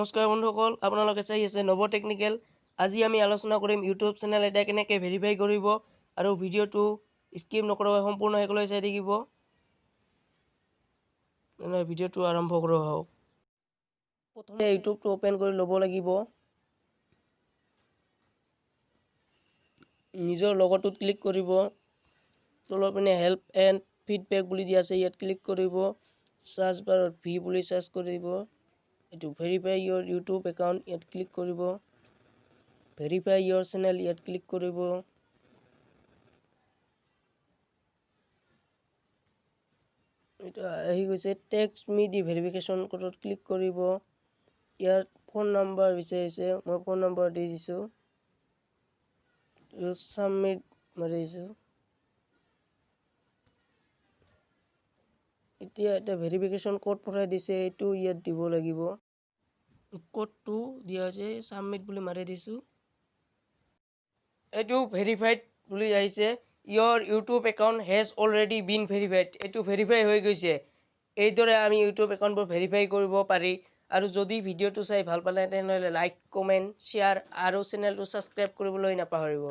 নমস্কাৰ বন্ধুসকল, আপোনালোকে চাই আছে নৱ টেকনিকেল। আজি আমি আলোচনা কৰিম ইউটিউব চেনেল এটা কেনেকৈ ভেৰিফাই কৰিব আৰু ভিডিঅ'টো স্কিপ নকৰাকৈ সম্পূৰ্ণ শেষলৈ চাই থাকিব। ভিডিঅ'টো আৰম্ভ কৰোঁ আহক। প্ৰথমে ইউটিউবটো ওপেন কৰি ল'ব লাগিব। নিজৰ লগৰটোত ক্লিক কৰিব। তলৰ পিনে হেল্প এণ্ড ফিডবেক বুলি দিয়া আছে, ইয়াত ক্লিক কৰিব। সাৰ্চ বাৰত ভি বুলি সাৰ্চ কৰিব। এইটো ভেৰিফাই ইয়ৰ ইউটিউব একাউণ্ট, ইয়াত ক্লিক কৰিব। ভেৰিফাই ইয়ৰ চেনেল, ইয়াত ক্লিক কৰিব। এটা আহি গৈছে, টেক্সট মি দি ভেৰিফিকেশ্যন কোডত ক্লিক কৰিব। ইয়াত ফোন নম্বৰ বিচাৰিছে, মই ফোন নম্বৰ দি দিছোঁ। সাবমিট মাৰিছোঁ। এতিয়া এটা ভেৰিফিকেশ্যন কোড পঠাই দিছে, এইটো ইয়াত দিব লাগিব। কোডটো দিয়া হৈছে, সাবমিট বুলি মাৰি দিছোঁ। এইটো ভেৰিফাইড বুলি আহিছে। Your YouTube account has already been verified. এইটো ভেৰিফাই হৈ গৈছে। এইদৰে আমি ইউটিউব একাউণ্টবোৰ ভেৰিফাই কৰিব পাৰি। আৰু যদি ভিডিঅ'টো চাই ভাল পালে তেনেহ'লে লাইক, কমেণ্ট, শ্বেয়াৰ আৰু চেনেলটো ছাবস্ক্ৰাইব কৰিবলৈ নাপাহৰিব।